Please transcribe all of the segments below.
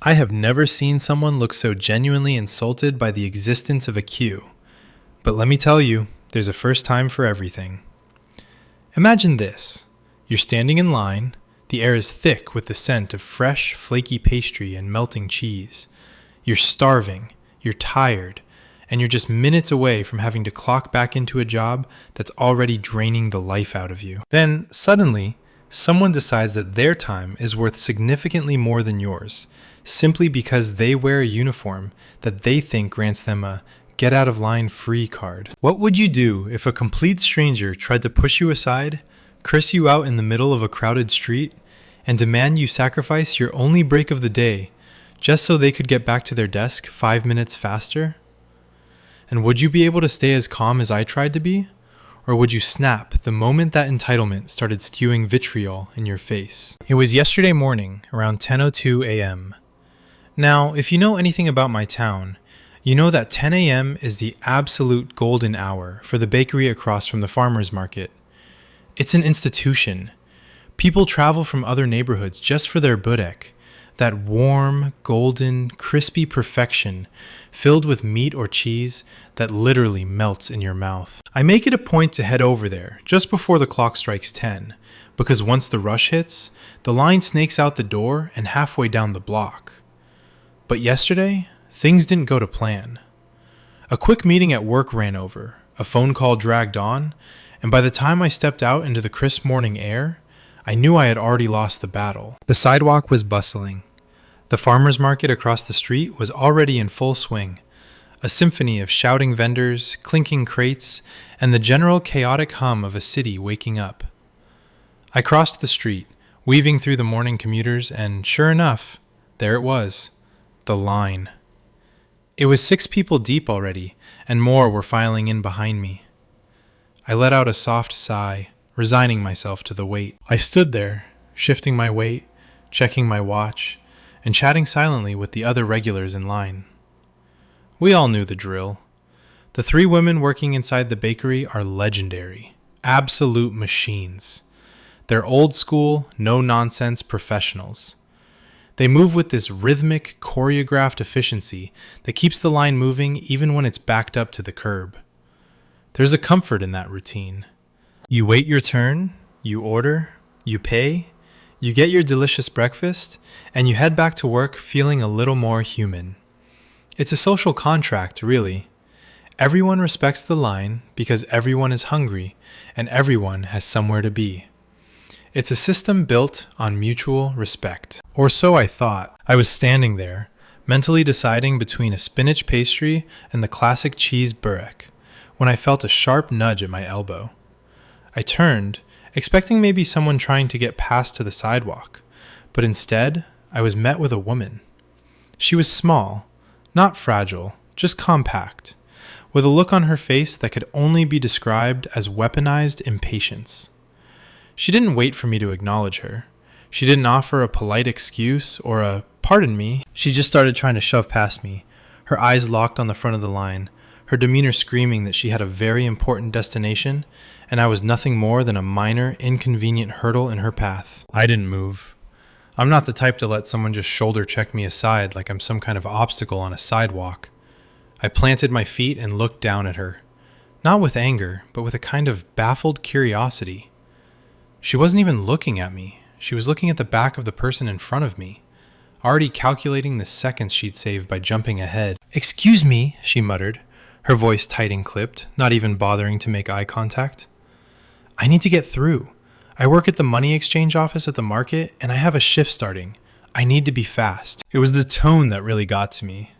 I have never seen someone look so genuinely insulted by the existence of a queue. But let me tell you, there's a first time for everything. Imagine this. You're standing in line, the air is thick with the scent of fresh, flaky pastry and melting cheese. You're starving, you're tired, and you're just minutes away from having to clock back into a job that's already draining the life out of you. Then, suddenly, someone decides that their time is worth significantly more than yours, simply because they wear a uniform that they think grants them a get out of line free card. What would you do if a complete stranger tried to push you aside, curse you out in the middle of a crowded street, and demand you sacrifice your only break of the day just so they could get back to their desk 5 minutes faster? And would you be able to stay as calm as I tried to be? Or would you snap the moment that entitlement started spewing vitriol in your face? It was yesterday morning, around 10:02 a.m. Now, if you know anything about my town, you know that 10 a.m. is the absolute golden hour for the bakery across from the farmer's market. It's an institution. People travel from other neighborhoods just for their burek, that warm, golden, crispy perfection filled with meat or cheese that literally melts in your mouth. I make it a point to head over there just before the clock strikes 10, because once the rush hits, the line snakes out the door and halfway down the block. But yesterday, things didn't go to plan. A quick meeting at work ran over, a phone call dragged on, and by the time I stepped out into the crisp morning air, I knew I had already lost the battle. The sidewalk was bustling. The farmer's market across the street was already in full swing, a symphony of shouting vendors, clinking crates, and the general chaotic hum of a city waking up. I crossed the street, weaving through the morning commuters, and sure enough, there it was, the line. It was 6 people deep already, and more were filing in behind me. I let out a soft sigh, resigning myself to the wait. I stood there, shifting my weight, checking my watch, and chatting silently with the other regulars in line. We all knew the drill. The 3 women working inside the bakery are legendary, absolute machines. They're old school, no-nonsense professionals. They move with this rhythmic, choreographed efficiency that keeps the line moving even when it's backed up to the curb. There's a comfort in that routine. You wait your turn, you order, you pay, you get your delicious breakfast, and you head back to work feeling a little more human. It's a social contract, really. Everyone respects the line because everyone is hungry and everyone has somewhere to be. It's a system built on mutual respect. Or so I thought. I was standing there, mentally deciding between a spinach pastry and the classic cheese burek, when I felt a sharp nudge at my elbow. I turned, expecting maybe someone trying to get past to the sidewalk, but instead, I was met with a woman. She was small, not fragile, just compact, with a look on her face that could only be described as weaponized impatience. She didn't wait for me to acknowledge her. She didn't offer a polite excuse or a "pardon me." She just started trying to shove past me, her eyes locked on the front of the line, her demeanor screaming that she had a very important destination, and I was nothing more than a minor, inconvenient hurdle in her path. I didn't move. I'm not the type to let someone just shoulder check me aside like I'm some kind of obstacle on a sidewalk. I planted my feet and looked down at her, not with anger, but with a kind of baffled curiosity. She wasn't even looking at me. She was looking at the back of the person in front of me, already calculating the seconds she'd save by jumping ahead. "Excuse me," she muttered, her voice tight and clipped, not even bothering to make eye contact. "I need to get through. I work at the money exchange office at the market, and I have a shift starting. I need to be fast." It was the tone that really got to me.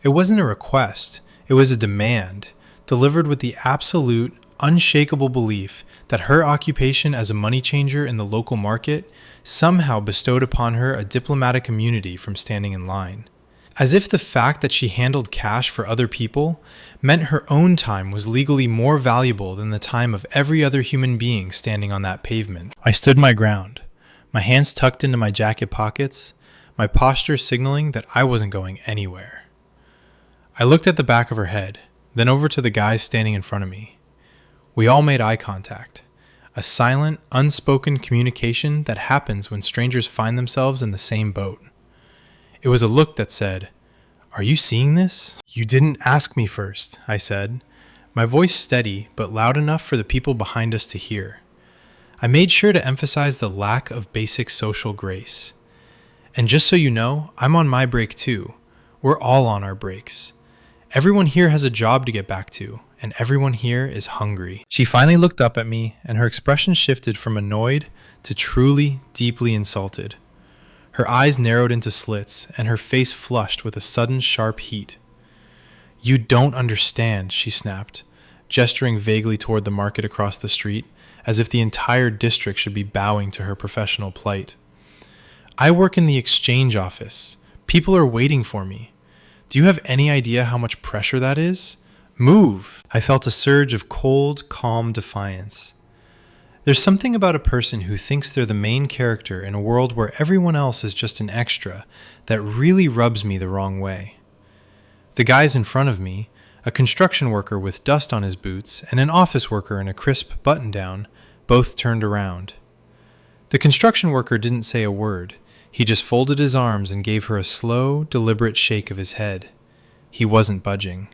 It wasn't a request. It was a demand, delivered with the absolute, unshakable belief that her occupation as a money changer in the local market somehow bestowed upon her a diplomatic immunity from standing in line. As if the fact that she handled cash for other people meant her own time was legally more valuable than the time of every other human being standing on that pavement. I stood my ground, my hands tucked into my jacket pockets, my posture signaling that I wasn't going anywhere. I looked at the back of her head, then over to the guys standing in front of me. We all made eye contact, a silent, unspoken communication that happens when strangers find themselves in the same boat. It was a look that said, "Are you seeing this?" "You didn't ask me first," I said, my voice steady but loud enough for the people behind us to hear. I made sure to emphasize the lack of basic social grace. "And just so you know, I'm on my break too. We're all on our breaks. Everyone here has a job to get back to, and everyone here is hungry." She finally looked up at me, and her expression shifted from annoyed to truly, deeply insulted. Her eyes narrowed into slits, and her face flushed with a sudden sharp heat. "You don't understand," she snapped, gesturing vaguely toward the market across the street, as if the entire district should be bowing to her professional plight. "I work in the exchange office. People are waiting for me. Do you have any idea how much pressure that is? Move!" I felt a surge of cold, calm defiance. There's something about a person who thinks they're the main character in a world where everyone else is just an extra that really rubs me the wrong way. The guys in front of me, a construction worker with dust on his boots and an office worker in a crisp button-down, both turned around. The construction worker didn't say a word. He just folded his arms and gave her a slow, deliberate shake of his head. He wasn't budging.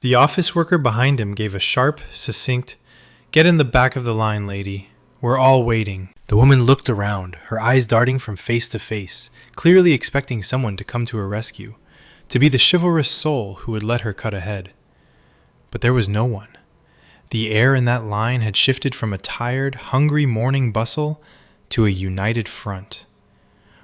The office worker behind him gave a sharp, succinct, "Get in the back of the line, lady. We're all waiting." The woman looked around, her eyes darting from face to face, clearly expecting someone to come to her rescue, to be the chivalrous soul who would let her cut ahead. But there was no one. The air in that line had shifted from a tired, hungry morning bustle to a united front.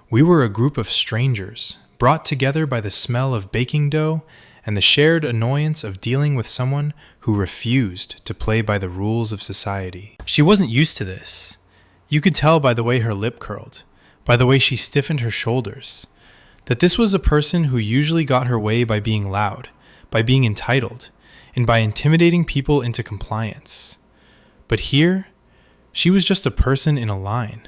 We were a group of strangers, brought together by the smell of baking dough and the shared annoyance of dealing with someone who refused to play by the rules of society. She wasn't used to this. You could tell by the way her lip curled, by the way she stiffened her shoulders, that this was a person who usually got her way by being loud, by being entitled, and by intimidating people into compliance. But here, she was just a person in a line,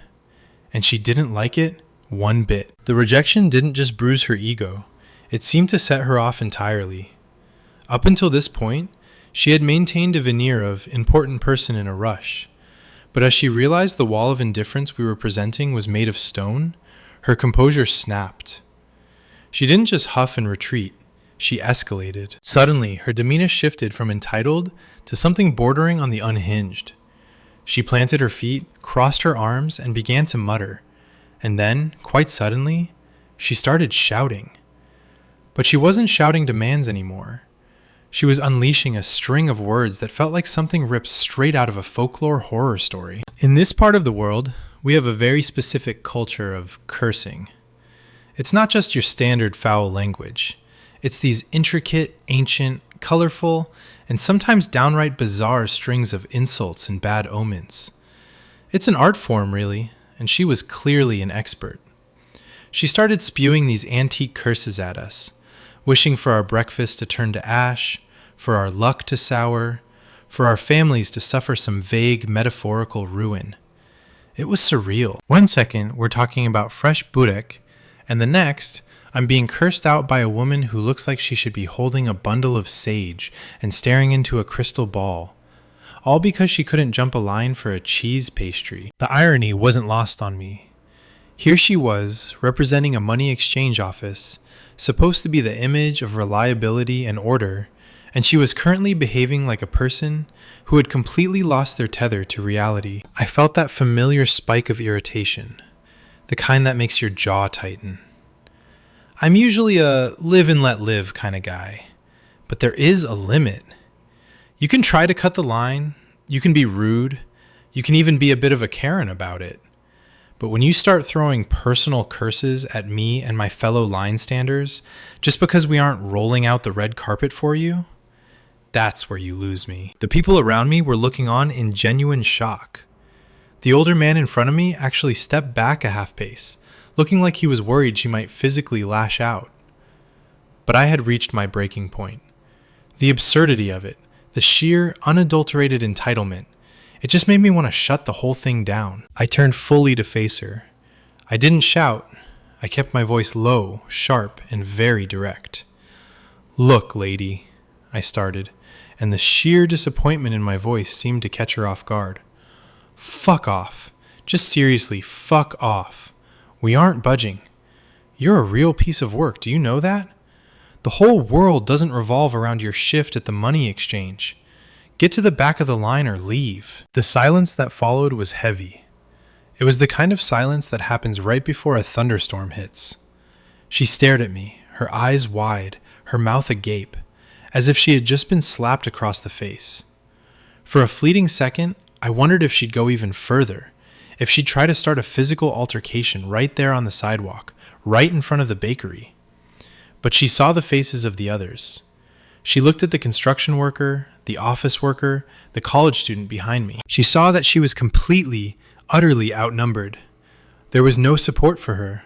and she didn't like it one bit. The rejection didn't just bruise her ego. It seemed to set her off entirely. Up until this point, she had maintained a veneer of important person in a rush. But as she realized the wall of indifference we were presenting was made of stone, her composure snapped. She didn't just huff and retreat. She escalated. Suddenly, her demeanor shifted from entitled to something bordering on the unhinged. She planted her feet, crossed her arms, and began to mutter. And then, quite suddenly, she started shouting. But she wasn't shouting demands anymore. She was unleashing a string of words that felt like something ripped straight out of a folklore horror story. In this part of the world, we have a very specific culture of cursing. It's not just your standard foul language. It's these intricate, ancient, colorful, and sometimes downright bizarre strings of insults and bad omens. It's an art form, really, and she was clearly an expert. She started spewing these antique curses at us, wishing for our breakfast to turn to ash, for our luck to sour, for our families to suffer some vague metaphorical ruin. It was surreal. One second, we're talking about fresh burek, and the next, I'm being cursed out by a woman who looks like she should be holding a bundle of sage and staring into a crystal ball, all because she couldn't jump a line for a cheese pastry. The irony wasn't lost on me. Here she was, representing a money exchange office, supposed to be the image of reliability and order, and she was currently behaving like a person who had completely lost their tether to reality. I felt that familiar spike of irritation, the kind that makes your jaw tighten. I'm usually a live and let live kind of guy, but there is a limit. You can try to cut the line, you can be rude, you can even be a bit of a Karen about it. But when you start throwing personal curses at me and my fellow line standers just because we aren't rolling out the red carpet for you, that's where you lose me. The people around me were looking on in genuine shock. The older man in front of me actually stepped back a half pace, looking like he was worried she might physically lash out. But I had reached my breaking point. The absurdity of it, the sheer, unadulterated entitlement, it just made me want to shut the whole thing down. I turned fully to face her. I didn't shout. I kept my voice low, sharp, and very direct. "Look, lady," I started, and the sheer disappointment in my voice seemed to catch her off guard. "Fuck off. Just seriously, fuck off. We aren't budging. You're a real piece of work, do you know that? The whole world doesn't revolve around your shift at the money exchange. Get to the back of the line or leave." The silence that followed was heavy. It was the kind of silence that happens right before a thunderstorm hits. She stared at me, her eyes wide, her mouth agape, as if she had just been slapped across the face. For a fleeting second, I wondered if she'd go even further, if she'd try to start a physical altercation right there on the sidewalk, right in front of the bakery. But she saw the faces of the others. She looked at the construction worker, the office worker, the college student behind me. She saw that she was completely, utterly outnumbered. There was no support for her.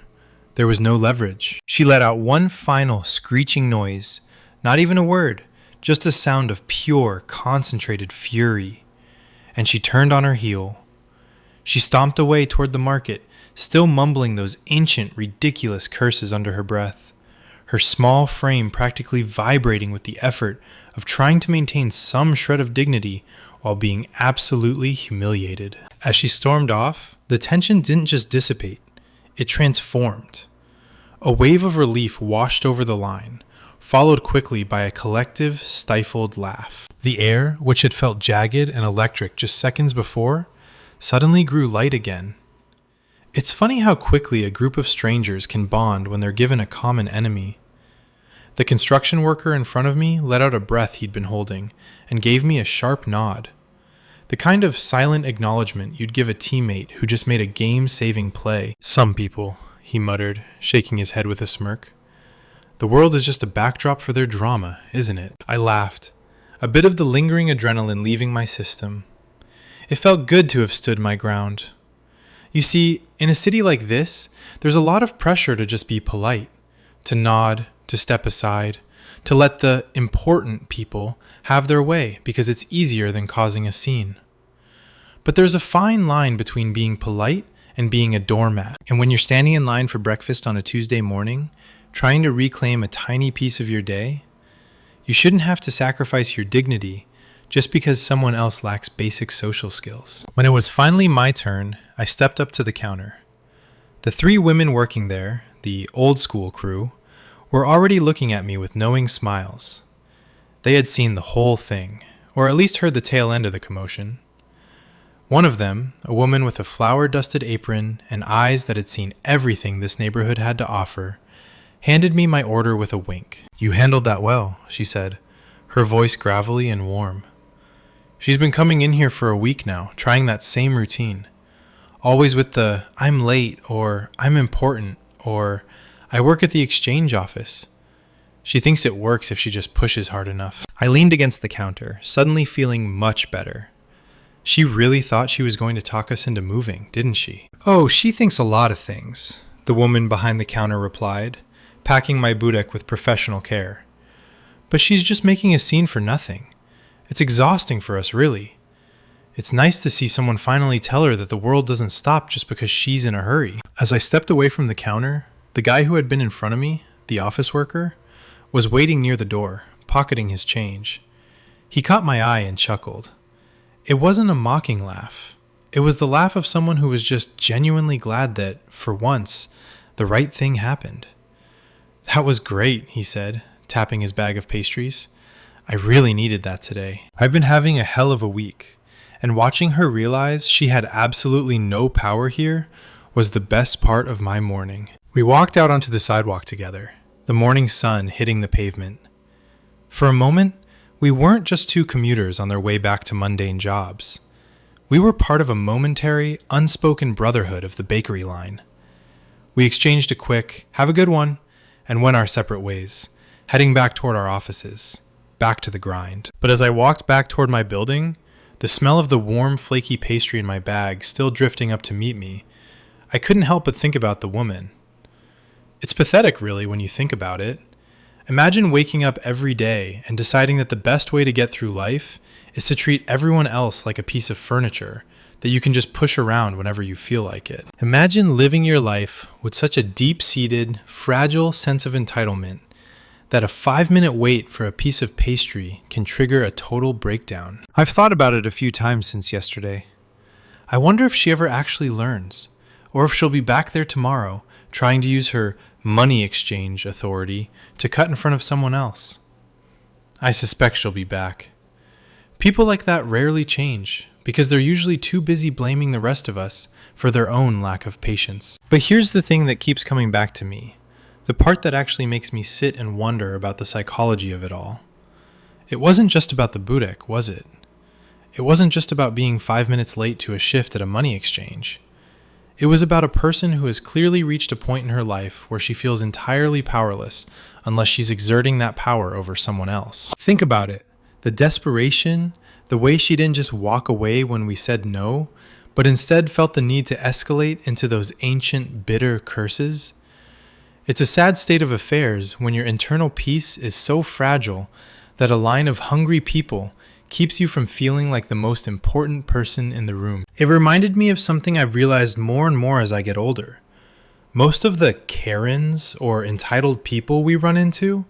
There was no leverage. She let out one final screeching noise, not even a word, just a sound of pure, concentrated fury. And she turned on her heel. She stomped away toward the market, still mumbling those ancient, ridiculous curses under her breath, her small frame practically vibrating with the effort of trying to maintain some shred of dignity while being absolutely humiliated. As she stormed off, the tension didn't just dissipate, it transformed. A wave of relief washed over the line, followed quickly by a collective, stifled laugh. The air, which had felt jagged and electric just seconds before, suddenly grew light again. It's funny how quickly a group of strangers can bond when they're given a common enemy. The construction worker in front of me let out a breath he'd been holding and gave me a sharp nod. The kind of silent acknowledgement you'd give a teammate who just made a game-saving play. "Some people," he muttered, shaking his head with a smirk. "The world is just a backdrop for their drama, isn't it?" I laughed, a bit of the lingering adrenaline leaving my system. It felt good to have stood my ground. You see, in a city like this, there's a lot of pressure to just be polite, to nod, to step aside, to let the important people have their way because it's easier than causing a scene. But there's a fine line between being polite and being a doormat. And when you're standing in line for breakfast on a Tuesday morning, trying to reclaim a tiny piece of your day, you shouldn't have to sacrifice your dignity just because someone else lacks basic social skills. When it was finally my turn, I stepped up to the counter. The 3 women working there, the old school crew, were already looking at me with knowing smiles. They had seen the whole thing, or at least heard the tail end of the commotion. One of them, a woman with a flour-dusted apron and eyes that had seen everything this neighborhood had to offer, handed me my order with a wink. "You handled that well," she said, her voice gravelly and warm. She's been coming in here for a week now, trying that same routine. Always with the, "I'm late," or "I'm important," or "I work at the exchange office." She thinks it works if she just pushes hard enough. I leaned against the counter, suddenly feeling much better. She really thought she was going to talk us into moving, didn't she? "Oh, she thinks a lot of things," the woman behind the counter replied, packing my budek with professional care. "But she's just making a scene for nothing. It's exhausting for us, really. It's nice to see someone finally tell her that the world doesn't stop just because she's in a hurry." As I stepped away from the counter, the guy who had been in front of me, the office worker, was waiting near the door, pocketing his change. He caught my eye and chuckled. It wasn't a mocking laugh. It was the laugh of someone who was just genuinely glad that, for once, the right thing happened. "That was great," he said, tapping his bag of pastries. "I really needed that today. I've been having a hell of a week, and watching her realize she had absolutely no power here was the best part of my morning." We walked out onto the sidewalk together, the morning sun hitting the pavement. For a moment, we weren't just 2 commuters on their way back to mundane jobs. We were part of a momentary, unspoken brotherhood of the bakery line. We exchanged a quick, "Have a good one," and went our separate ways, heading back toward our offices, back to the grind. But as I walked back toward my building, the smell of the warm, flaky pastry in my bag still drifting up to meet me, I couldn't help but think about the woman. It's pathetic, really, when you think about it. Imagine waking up every day and deciding that the best way to get through life is to treat everyone else like a piece of furniture that you can just push around whenever you feel like it. Imagine living your life with such a deep-seated, fragile sense of entitlement that a 5-minute wait for a piece of pastry can trigger a total breakdown. I've thought about it a few times since yesterday. I wonder if she ever actually learns, or if she'll be back there tomorrow trying to use her money exchange authority to cut in front of someone else. I suspect she'll be back. People like that rarely change because they're usually too busy blaming the rest of us for their own lack of patience. But here's the thing that keeps coming back to me, the part that actually makes me sit and wonder about the psychology of it all. It wasn't just about the Budek, was it? It wasn't just about being 5 minutes late to a shift at a money exchange. It was about a person who has clearly reached a point in her life where she feels entirely powerless unless she's exerting that power over someone else. Think about it. The desperation, the way she didn't just walk away when we said no, but instead felt the need to escalate into those ancient, bitter curses. It's a sad state of affairs when your internal peace is so fragile that a line of hungry people keeps you from feeling like the most important person in the room. It reminded me of something I've realized more and more as I get older. Most of the Karens or entitled people we run into,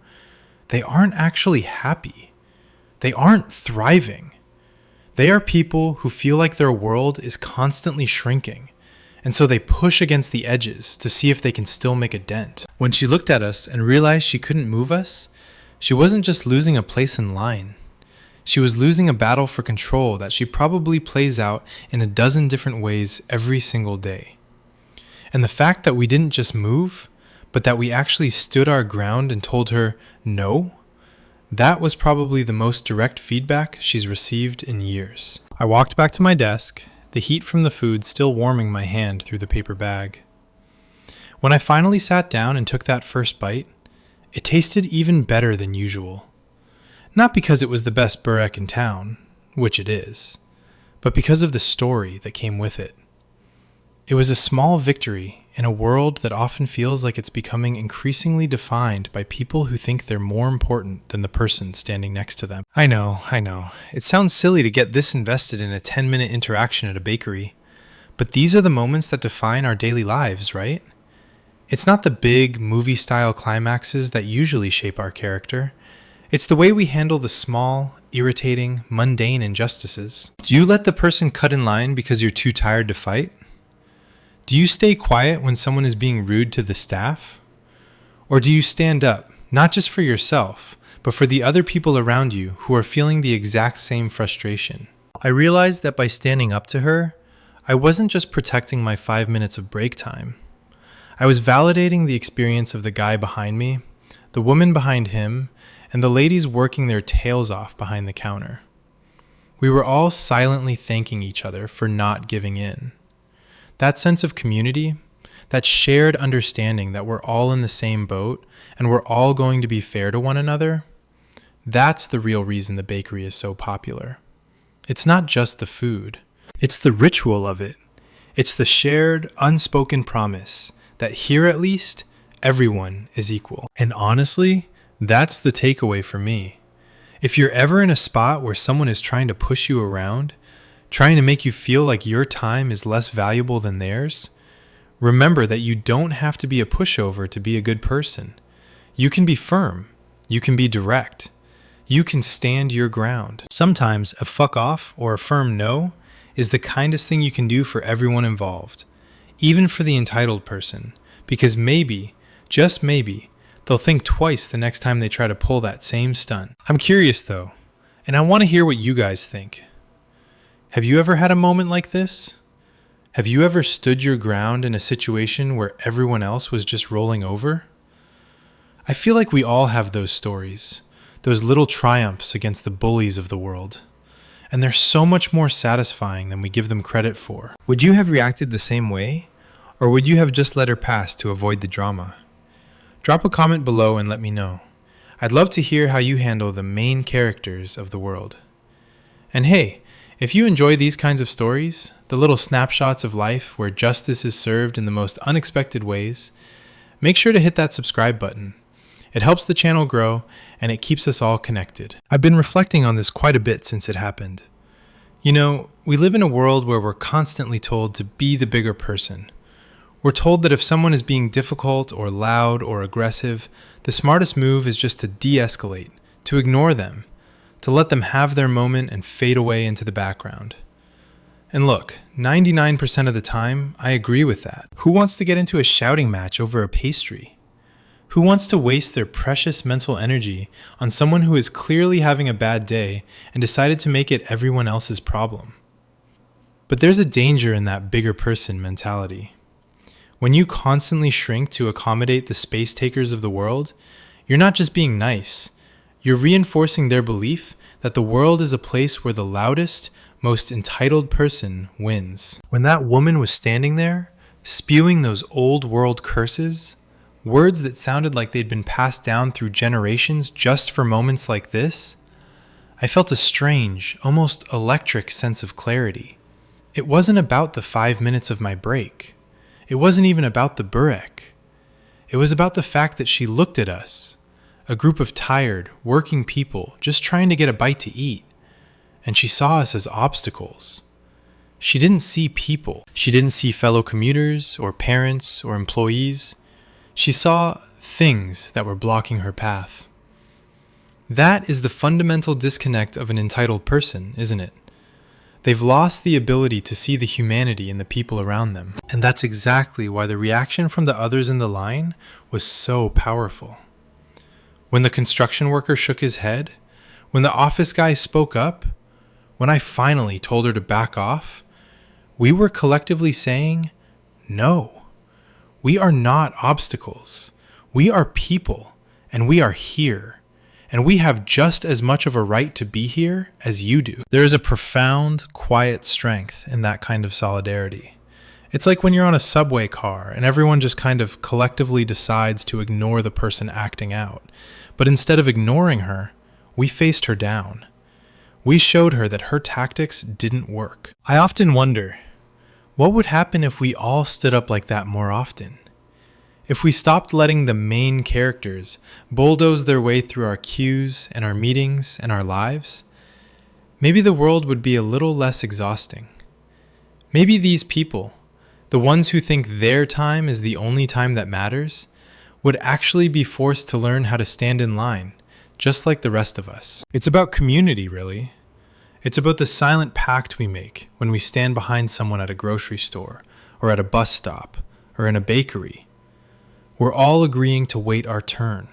they aren't actually happy. They aren't thriving. They are people who feel like their world is constantly shrinking, and so they push against the edges to see if they can still make a dent. When she looked at us and realized she couldn't move us, she wasn't just losing a place in line. She was losing a battle for control that she probably plays out in a dozen different ways every single day. And the fact that we didn't just move, but that we actually stood our ground and told her no, that was probably the most direct feedback she's received in years. I walked back to my desk, the heat from the food still warming my hand through the paper bag. When I finally sat down and took that first bite, it tasted even better than usual. Not because it was the best burek in town, which it is, but because of the story that came with it. It was a small victory in a world that often feels like it's becoming increasingly defined by people who think they're more important than the person standing next to them. I know. It sounds silly to get this invested in a 10-minute interaction at a bakery, but these are the moments that define our daily lives, right? It's not the big, movie-style climaxes that usually shape our character. It's the way we handle the small, irritating, mundane injustices. Do you let the person cut in line because you're too tired to fight? Do you stay quiet when someone is being rude to the staff? Or do you stand up, not just for yourself, but for the other people around you who are feeling the exact same frustration? I realized that by standing up to her, I wasn't just protecting my 5 minutes of break time. I was validating the experience of the guy behind me, the woman behind him, and the ladies working their tails off behind the counter. We were all silently thanking each other for not giving in. That sense of community, that shared understanding that we're all in the same boat and we're all going to be fair to one another, that's the real reason the bakery is so popular. It's not just the food. It's the ritual of it. It's the shared, unspoken promise that here at least, everyone is equal. And honestly, that's the takeaway for me. If you're ever in a spot where someone is trying to push you around, trying to make you feel like your time is less valuable than theirs, remember that you don't have to be a pushover to be a good person. You can be firm. You can be direct. You can stand your ground. Sometimes a fuck off or a firm no is the kindest thing you can do for everyone involved, even for the entitled person, because maybe, just maybe, they'll think twice the next time they try to pull that same stunt. I'm curious though, and I want to hear what you guys think. Have you ever had a moment like this? Have you ever stood your ground in a situation where everyone else was just rolling over? I feel like we all have those stories, those little triumphs against the bullies of the world, and they're so much more satisfying than we give them credit for. Would you have reacted the same way, or would you have just let her pass to avoid the drama? Drop a comment below and let me know. I'd love to hear how you handle the main characters of the world. And hey, if you enjoy these kinds of stories, the little snapshots of life where justice is served in the most unexpected ways, make sure to hit that subscribe button. It helps the channel grow, and it keeps us all connected. I've been reflecting on this quite a bit since it happened. You know, we live in a world where we're constantly told to be the bigger person. We're told that if someone is being difficult or loud or aggressive, the smartest move is just to de-escalate, to ignore them, to let them have their moment and fade away into the background. And look, 99% of the time, I agree with that. Who wants to get into a shouting match over a pastry? Who wants to waste their precious mental energy on someone who is clearly having a bad day and decided to make it everyone else's problem? But there's a danger in that bigger person mentality. When you constantly shrink to accommodate the space takers of the world, you're not just being nice, you're reinforcing their belief that the world is a place where the loudest, most entitled person wins. When that woman was standing there, spewing those old world curses, words that sounded like they'd been passed down through generations just for moments like this, I felt a strange, almost electric sense of clarity. It wasn't about the 5 minutes of my break. It wasn't even about the burek. It was about the fact that she looked at us, a group of tired, working people just trying to get a bite to eat, and she saw us as obstacles. She didn't see people. She didn't see fellow commuters or parents or employees. She saw things that were blocking her path. That is the fundamental disconnect of an entitled person, isn't it? They've lost the ability to see the humanity in the people around them. And that's exactly why the reaction from the others in the line was so powerful. When the construction worker shook his head, when the office guy spoke up, when I finally told her to back off, we were collectively saying, no, we are not obstacles. We are people, and we are here. And we have just as much of a right to be here as you do. There is a profound, quiet strength in that kind of solidarity. It's like when you're on a subway car and everyone just kind of collectively decides to ignore the person acting out. But instead of ignoring her, we faced her down. We showed her that her tactics didn't work. I often wonder, what would happen if we all stood up like that more often? If we stopped letting the main characters bulldoze their way through our queues and our meetings and our lives, maybe the world would be a little less exhausting. Maybe these people, the ones who think their time is the only time that matters, would actually be forced to learn how to stand in line, just like the rest of us. It's about community, really. It's about the silent pact we make when we stand behind someone at a grocery store, or at a bus stop, or in a bakery. We're all agreeing to wait our turn.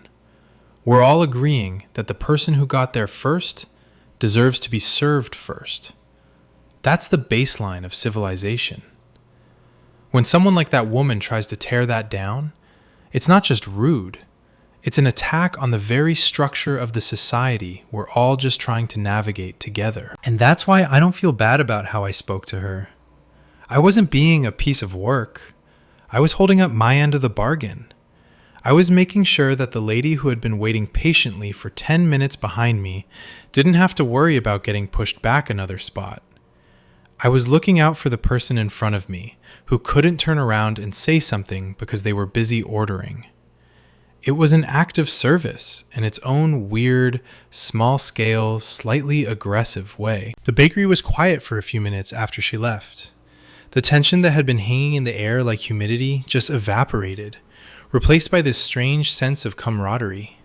We're all agreeing that the person who got there first deserves to be served first. That's the baseline of civilization. When someone like that woman tries to tear that down, it's not just rude. It's an attack on the very structure of the society we're all just trying to navigate together. And that's why I don't feel bad about how I spoke to her. I wasn't being a piece of work. I was holding up my end of the bargain. I was making sure that the lady who had been waiting patiently for 10 minutes behind me didn't have to worry about getting pushed back another spot. I was looking out for the person in front of me who couldn't turn around and say something because they were busy ordering. It was an act of service in its own weird, small-scale, slightly aggressive way. The bakery was quiet for a few minutes after she left. The tension that had been hanging in the air like humidity just evaporated, replaced by this strange sense of camaraderie.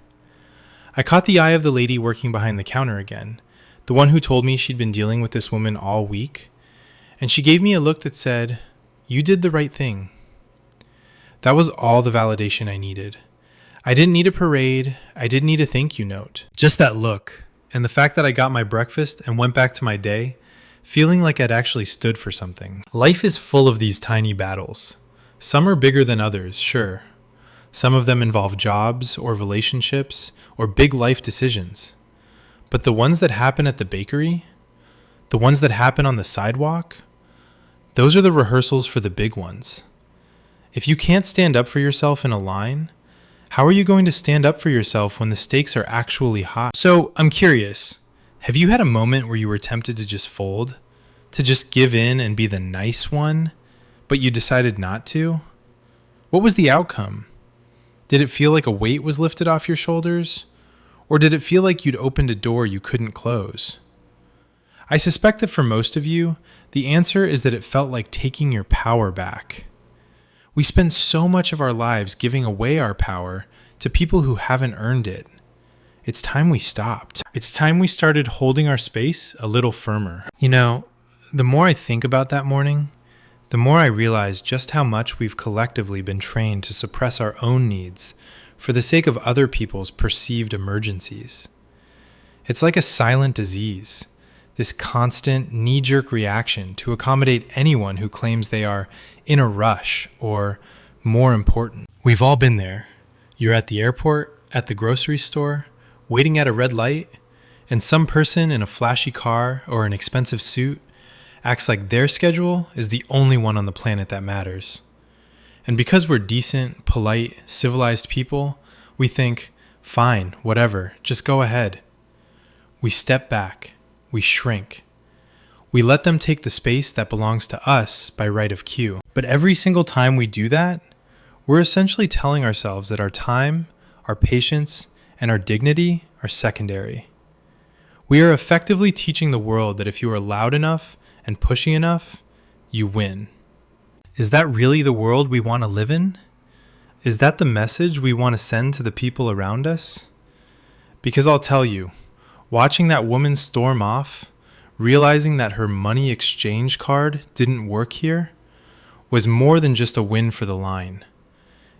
I caught the eye of the lady working behind the counter again, the one who told me she'd been dealing with this woman all week, and she gave me a look that said, "You did the right thing." That was all the validation I needed. I didn't need a parade, I didn't need a thank you note. Just that look, and the fact that I got my breakfast and went back to my day, feeling like I'd actually stood for something. Life is full of these tiny battles. Some are bigger than others, sure. Some of them involve jobs or relationships or big life decisions. But the ones that happen at the bakery, the ones that happen on the sidewalk, those are the rehearsals for the big ones. If you can't stand up for yourself in a line, how are you going to stand up for yourself when the stakes are actually high? So I'm curious, have you had a moment where you were tempted to just fold, to just give in and be the nice one, but you decided not to? What was the outcome? Did it feel like a weight was lifted off your shoulders? Or did it feel like you'd opened a door you couldn't close? I suspect that for most of you, the answer is that it felt like taking your power back. We spend so much of our lives giving away our power to people who haven't earned it. It's time we stopped. It's time we started holding our space a little firmer. You know, the more I think about that morning, the more I realize just how much we've collectively been trained to suppress our own needs for the sake of other people's perceived emergencies. It's like a silent disease, this constant knee-jerk reaction to accommodate anyone who claims they are in a rush or more important. We've all been there. You're at the airport, at the grocery store, waiting at a red light, and some person in a flashy car or an expensive suit acts like their schedule is the only one on the planet that matters. And because we're decent, polite, civilized people, we think, fine, whatever, just go ahead. We step back. We shrink. We let them take the space that belongs to us by right of queue. But every single time we do that, we're essentially telling ourselves that our time, our patience, and our dignity are secondary. We are effectively teaching the world that if you are loud enough and pushy enough, you win. Is that really the world we want to live in? Is that the message we want to send to the people around us? Because I'll tell you, watching that woman storm off, realizing that her money exchange card didn't work here, was more than just a win for the line.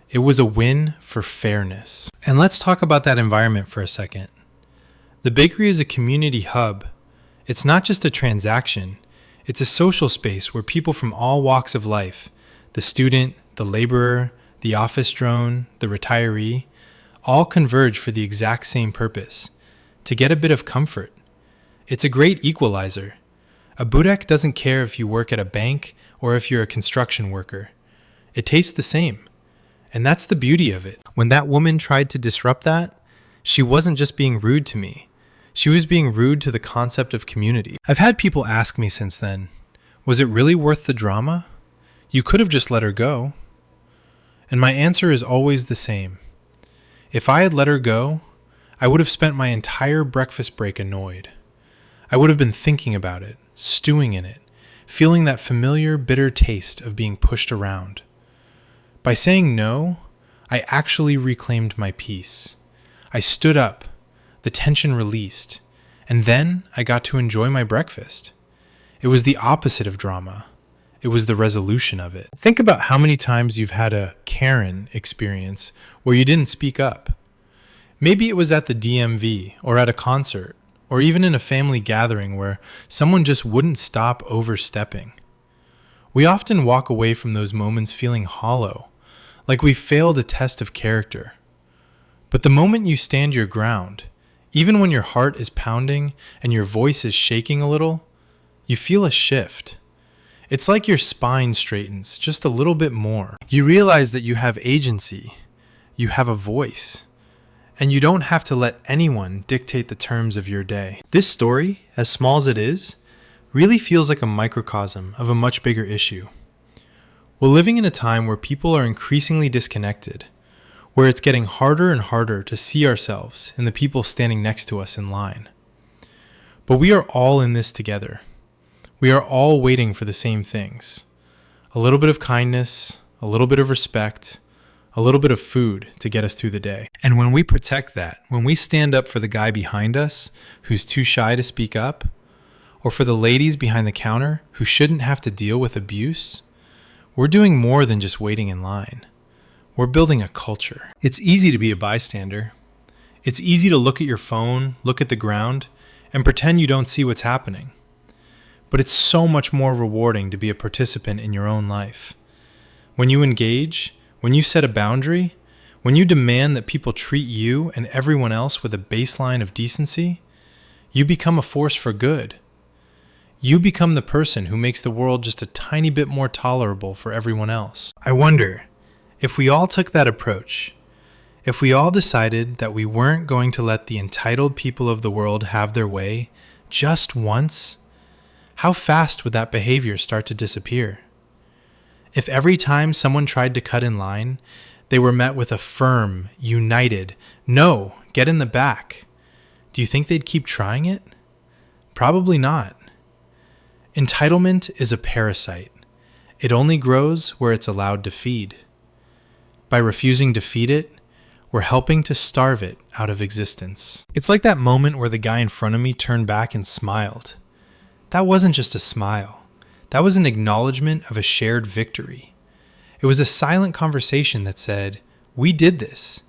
It was a win for fairness. And let's talk about that environment for a second. The bakery is a community hub. It's not just a transaction. It's a social space where people from all walks of life, the student, the laborer, the office drone, the retiree, all converge for the exact same purpose, to get a bit of comfort. It's a great equalizer. A burek doesn't care if you work at a bank or if you're a construction worker. It tastes the same. And that's the beauty of it. When that woman tried to disrupt that, she wasn't just being rude to me. She was being rude to the concept of community. I've had people ask me since then, was it really worth the drama? You could have just let her go. And my answer is always the same. If I had let her go, I would have spent my entire breakfast break annoyed. I would have been thinking about it, stewing in it, feeling that familiar bitter taste of being pushed around. By saying no, I actually reclaimed my peace. I stood up, the tension released, and then I got to enjoy my breakfast. It was the opposite of drama. It was the resolution of it. Think about how many times you've had a Karen experience where you didn't speak up. Maybe it was at the DMV or at a concert or even in a family gathering where someone just wouldn't stop overstepping. We often walk away from those moments feeling hollow, like we failed a test of character. But the moment you stand your ground, even when your heart is pounding and your voice is shaking a little, you feel a shift. It's like your spine straightens just a little bit more. You realize that you have agency, you have a voice, and you don't have to let anyone dictate the terms of your day. This story, as small as it is, really feels like a microcosm of a much bigger issue. We're living in a time where people are increasingly disconnected, where it's getting harder and harder to see ourselves in the people standing next to us in line. But we are all in this together. We are all waiting for the same things. A little bit of kindness, a little bit of respect, a little bit of food to get us through the day. And when we protect that, when we stand up for the guy behind us who's too shy to speak up, or for the ladies behind the counter who shouldn't have to deal with abuse, we're doing more than just waiting in line. We're building a culture. It's easy to be a bystander. It's easy to look at your phone, look at the ground, and pretend you don't see what's happening. But it's so much more rewarding to be a participant in your own life. When you engage, when you set a boundary, when you demand that people treat you and everyone else with a baseline of decency, you become a force for good. You become the person who makes the world just a tiny bit more tolerable for everyone else. I wonder, if we all took that approach, if we all decided that we weren't going to let the entitled people of the world have their way just once, how fast would that behavior start to disappear? If every time someone tried to cut in line, they were met with a firm, united, "No, get in the back," do you think they'd keep trying it? Probably not. Entitlement is a parasite. It only grows where it's allowed to feed. By refusing to feed it, we're helping to starve it out of existence. It's like that moment where the guy in front of me turned back and smiled. That wasn't just a smile. That was an acknowledgement of a shared victory. It was a silent conversation that said, "We did this.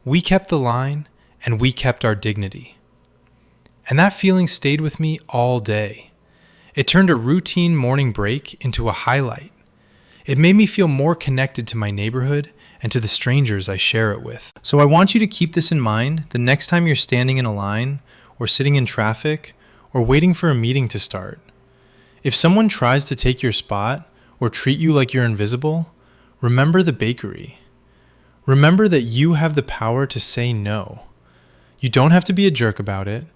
We kept the line, and we kept our dignity. And that feeling stayed with me all day. It turned a routine morning break into a highlight. It made me feel more connected to my neighborhood and to the strangers I share it with. So I want you to keep this in mind the next time you're standing in a line, or sitting in traffic, or waiting for a meeting to start. If someone tries to take your spot or treat you like you're invisible, remember the bakery. Remember that you have the power to say no. You don't have to be a jerk about it.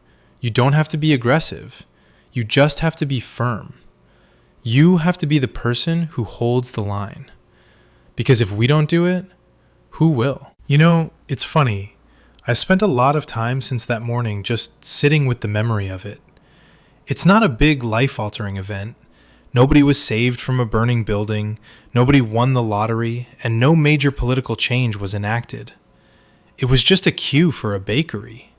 You don't have to be aggressive. You just have to be firm. You have to be the person who holds the line. Because if we don't do it, who will? You know, it's funny. I spent a lot of time since that morning just sitting with the memory of it. It's not a big life-altering event. Nobody was saved from a burning building, nobody won the lottery, and no major political change was enacted. It was just a queue for a bakery.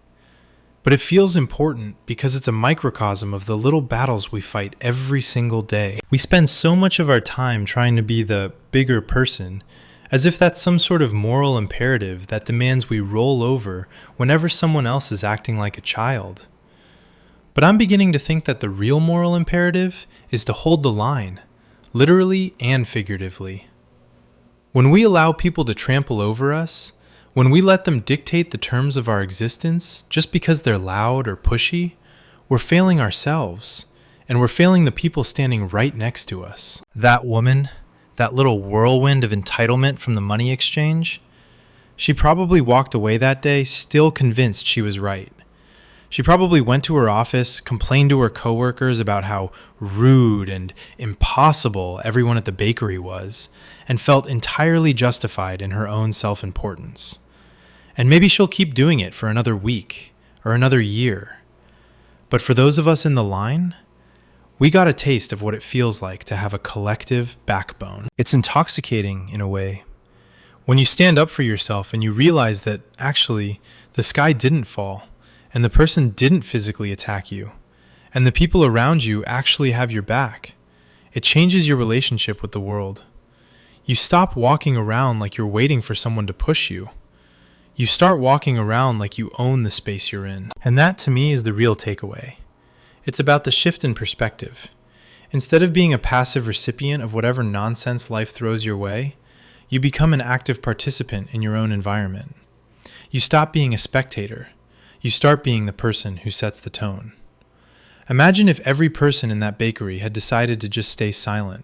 But it feels important because it's a microcosm of the little battles we fight every single day. We spend so much of our time trying to be the bigger person, as if that's some sort of moral imperative that demands we roll over whenever someone else is acting like a child. But I'm beginning to think that the real moral imperative is to hold the line, literally and figuratively. When we allow people to trample over us, when we let them dictate the terms of our existence just because they're loud or pushy, we're failing ourselves, and we're failing the people standing right next to us. That woman, that little whirlwind of entitlement from the money exchange, she probably walked away that day still convinced she was right. She probably went to her office, complained to her coworkers about how rude and impossible everyone at the bakery was, and felt entirely justified in her own self-importance. And maybe she'll keep doing it for another week or another year. But for those of us in the line, we got a taste of what it feels like to have a collective backbone. It's intoxicating in a way. When you stand up for yourself and you realize that actually the sky didn't fall, and the person didn't physically attack you, and the people around you actually have your back, it changes your relationship with the world. You stop walking around like you're waiting for someone to push you. You start walking around like you own the space you're in. And that, to me, is the real takeaway. It's about the shift in perspective. Instead of being a passive recipient of whatever nonsense life throws your way, you become an active participant in your own environment. You stop being a spectator. You start being the person who sets the tone. Imagine if every person in that bakery had decided to just stay silent.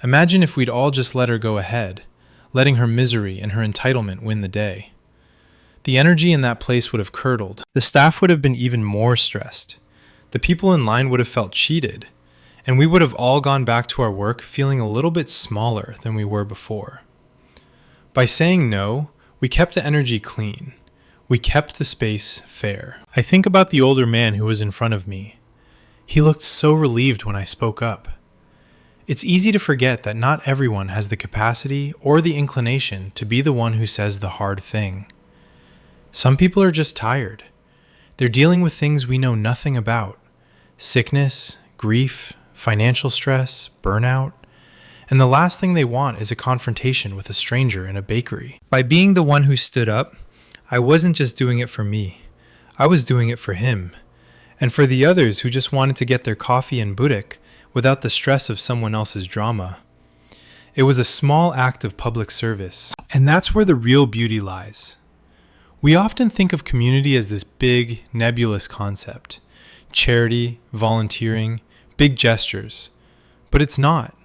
Imagine if we'd all just let her go ahead, letting her misery and her entitlement win the day. The energy in that place would have curdled. The staff would have been even more stressed. The people in line would have felt cheated, and we would have all gone back to our work feeling a little bit smaller than we were before. By saying no, we kept the energy clean. We kept the space fair. I think about the older man who was in front of me. He looked so relieved when I spoke up. It's easy to forget that not everyone has the capacity or the inclination to be the one who says the hard thing. Some people are just tired. They're dealing with things we know nothing about. Sickness, grief, financial stress, burnout. And the last thing they want is a confrontation with a stranger in a bakery. By being the one who stood up, I wasn't just doing it for me. I was doing it for him. And for the others who just wanted to get their coffee and burek without the stress of someone else's drama. It was a small act of public service. And that's where the real beauty lies. We often think of community as this big, nebulous concept. Charity, volunteering, big gestures. But it's not.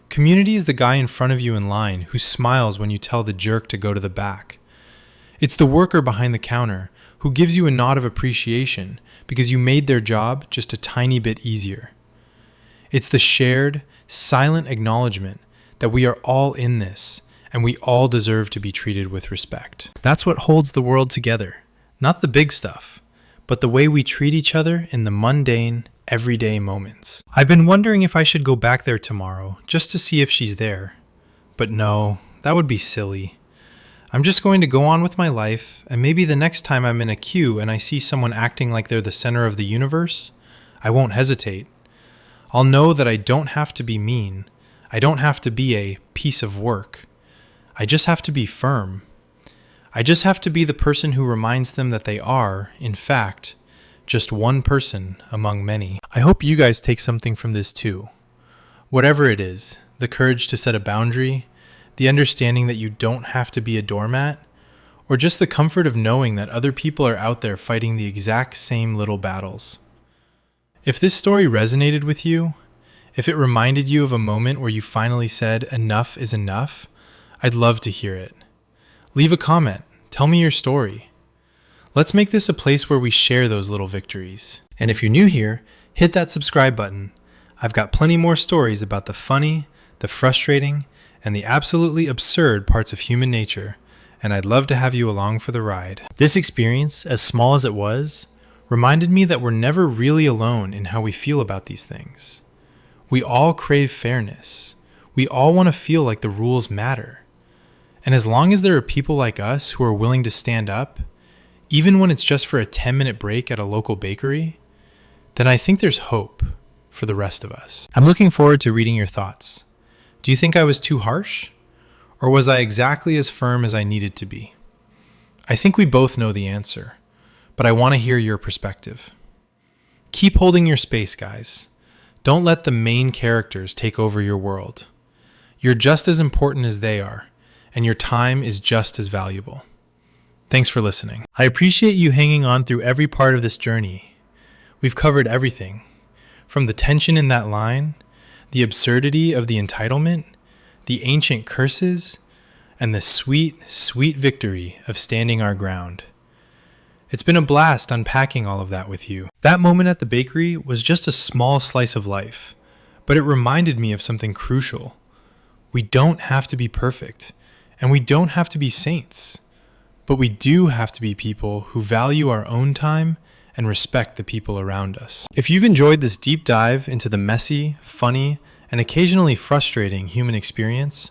Community is the guy in front of you in line who smiles when you tell the jerk to go to the back. It's the worker behind the counter who gives you a nod of appreciation because you made their job just a tiny bit easier. It's the shared, silent acknowledgement that we are all in this and we all deserve to be treated with respect. That's what holds the world together. Not the big stuff, but the way we treat each other in the mundane, everyday moments. I've been wondering if I should go back there tomorrow just to see if she's there. But no, that would be silly. I'm just going to go on with my life, and maybe the next time I'm in a queue and I see someone acting like they're the center of the universe, I won't hesitate. I'll know that I don't have to be mean. I don't have to be a piece of work. I just have to be firm. I just have to be the person who reminds them that they are, in fact, just one person among many. I hope you guys take something from this too. Whatever it is, the courage to set a boundary, the understanding that you don't have to be a doormat, or just the comfort of knowing that other people are out there fighting the exact same little battles. If this story resonated with you, if it reminded you of a moment where you finally said enough is enough, I'd love to hear it. Leave a comment. Tell me your story. Let's make this a place where we share those little victories. And if you're new here, hit that subscribe button. I've got plenty more stories about the funny, the frustrating, and the absolutely absurd parts of human nature, and I'd love to have you along for the ride. This experience, as small as it was, reminded me that we're never really alone in how we feel about these things. We all crave fairness. We all want to feel like the rules matter. And as long as there are people like us who are willing to stand up, even when it's just for a 10-minute break at a local bakery, then I think there's hope for the rest of us. I'm looking forward to reading your thoughts. Do you think I was too harsh? Or was I exactly as firm as I needed to be? I think we both know the answer, but I want to hear your perspective. Keep holding your space, guys. Don't let the main characters take over your world. You're just as important as they are, and your time is just as valuable. Thanks for listening. I appreciate you hanging on through every part of this journey. We've covered everything, from the tension in that line, the absurdity of the entitlement, the ancient curses, and the sweet, sweet victory of standing our ground. It's been a blast unpacking all of that with you. That moment at the bakery was just a small slice of life, but it reminded me of something crucial. We don't have to be perfect, and we don't have to be saints, but we do have to be people who value our own time and respect the people around us. If you've enjoyed this deep dive into the messy, funny, and occasionally frustrating human experience,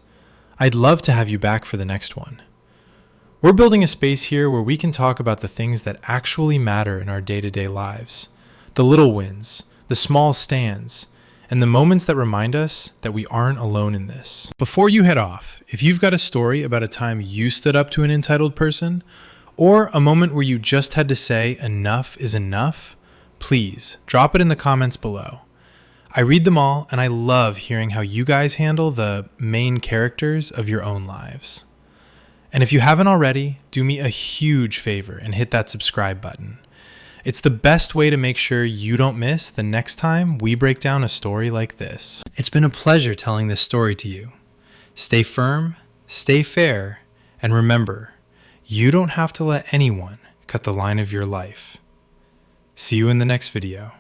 I'd love to have you back for the next one. We're building a space here where we can talk about the things that actually matter in our day-to-day lives, the little wins, the small stands, and the moments that remind us that we aren't alone in this. Before you head off, if you've got a story about a time you stood up to an entitled person, or a moment where you just had to say enough is enough, please drop it in the comments below. I read them all, and I love hearing how you guys handle the main characters of your own lives. And if you haven't already, do me a huge favor and hit that subscribe button. It's the best way to make sure you don't miss the next time we break down a story like this. It's been a pleasure telling this story to you. Stay firm, stay fair, and remember, you don't have to let anyone cut the line of your life. See you in the next video.